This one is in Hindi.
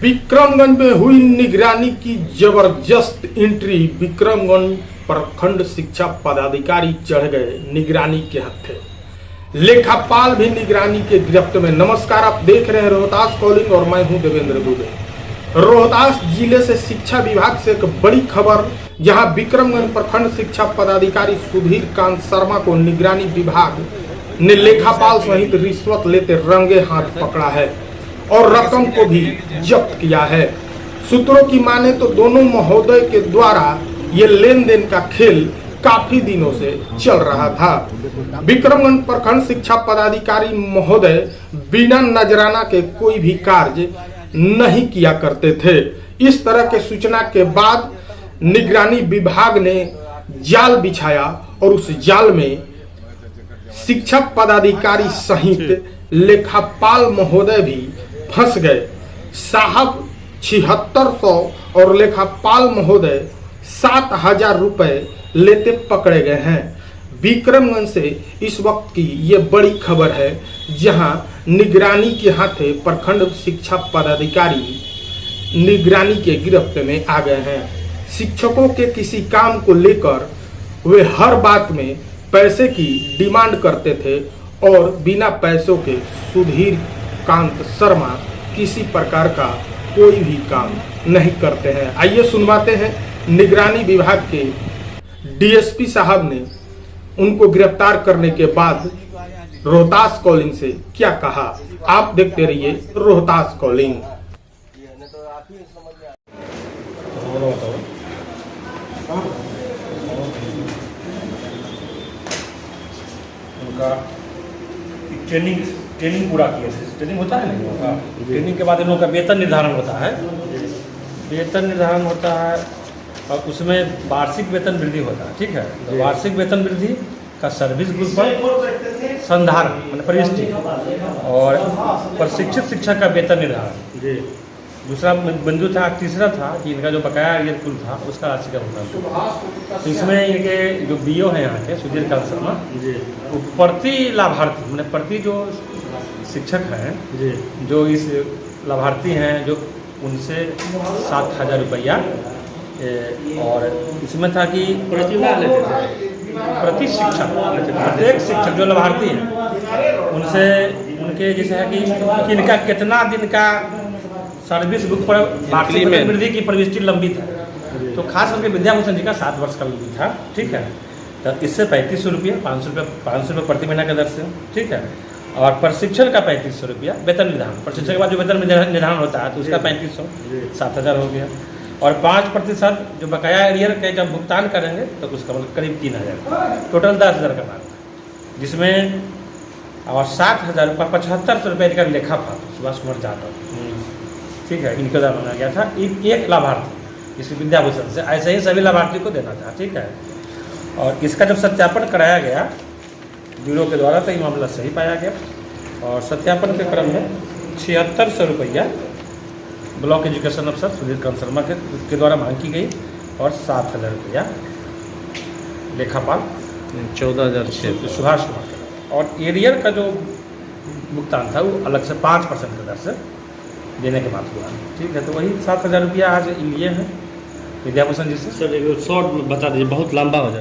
विक्रमगंज में हुई निगरानी की जबरदस्त एंट्री। विक्रमगंज प्रखंड शिक्षा पदाधिकारी चढ़ गए निगरानी के हत्थे। लेखापाल भी निगरानी के गिरफ्त में। नमस्कार, आप देख रहे हैं रोहतास कॉलिंग और मैं हूं देवेंद्र दुबे। रोहतास जिले से शिक्षा विभाग से एक बड़ी खबर, जहां विक्रमगंज प्रखंड शिक्षा पदाधिकारी सुधीर कांत शर्मा को निगरानी विभाग ने लेखापाल सहित रिश्वत लेते रंगे हाथ पकड़ा है और रकम को भी जब्त किया है। सूत्रों की माने तो दोनों महोदय के द्वारा ये लेन देन का खेल काफी दिनों से चल रहा था। विक्रमगंज प्रखंड शिक्षा पदाधिकारी महोदय बिना नजराना के कोई भी कार्य नहीं किया करते थे। इस तरह के सूचना के बाद निगरानी विभाग ने जाल बिछाया और उस जाल में शिक्षक पदाधिकारी सहित लेखापाल महोदय भी फंस गए। साहब 7600 और लेखापाल महोदय 7000 रुपए लेते पकड़े गए हैं। विक्रमगंज से इस वक्त की ये बड़ी खबर है, जहां निगरानी के हाथे प्रखंड शिक्षा पदाधिकारी निगरानी के गिरफ्त में आ गए हैं। शिक्षकों के किसी काम को लेकर वे हर बात में पैसे की डिमांड करते थे और बिना पैसों के सुधीर कांत शर्मा किसी प्रकार का कोई भी काम नहीं करते हैं। आइए सुनवाते हैं निगरानी विभाग के डीएसपी साहब ने उनको गिरफ्तार करने के बाद रोहतास कॉलिंग से क्या कहा। आप देखते रहिए रोहतास कॉलिंग। उनका ट्रेनिंग पूरा किया था। ट्रेनिंग होता है ना, ट्रेनिंग के बाद इन लोगों का वेतन निर्धारण होता है। वेतन निर्धारण होता है और उसमें वार्षिक वेतन वृद्धि होता है। ठीक है, तो वार्षिक वेतन वृद्धि का सर्विस ग्रुप पर संधारण मतलब प्रविष्टि और प्रशिक्षित शिक्षक का वेतन निर्धारण। दूसरा बिंदु था, तीसरा था कि इनका जो बकाया एरियर कुल था उसका राशि का भुगतान। तो इसमें इनके जो बीओ हैं यहाँ के सुधीर कांत शर्मा, वो प्रति लाभार्थी मतलब प्रति जो शिक्षक हैं जो इस लाभार्थी हैं जो उनसे 7000 रुपया, और इसमें था कि प्रति शिक्षक प्रत्येक शिक्षक जो लाभार्थी हैं उनसे उनके जैसे है कि इनका कितना दिन का सर्विस बुक पर वार्षिक वृद्धि की प्रविष्टि लंबित है। तो खास करके विद्याभूषण जी का 7 वर्ष का लंबित था। ठीक है, तो इससे 3500 रुपया 500 रुपये प्रति महीना के दर से। ठीक है, और प्रशिक्षण का 3500 रुपया वेतन निर्धारण। प्रशिक्षण के बाद जो वेतन निर्धारण होता है तो उसका 3500 7000 हो गया। और 5% जो बकाया एरियर के जब भुगतान करेंगे तो उसका मतलब करीब 3000, टोटल 10000 का बात, जिसमें और 7000 रुपये 7500 रुपये का लेखा था सुभाष कुमार जाटव। ठीक है, इनके द्वारा बनाया गया था। एक लाभार्थी इस विद्याभूषण से, ऐसे ही सभी लाभार्थी को देना था। ठीक है, और इसका जब सत्यापन कराया गया ब्यूरो के द्वारा तो ये मामला सही पाया गया और सत्यापन के क्रम में 7600 रुपया ब्लॉक एजुकेशन अफसर सुधीर कांत शर्मा के द्वारा मांग की गई और 7000 रुपया लेखापाल 14000 सुभाष कुमार, और एरियर का जो भुगतान था वो अलग से 5% की दर से देने के बाद हुआ। ठीक है, तो वही 7000 रुपया आज लिए हैं विद्याभूषण जी से। सर एक शॉर्ट बता दीजिए, बहुत लंबा हो जाए।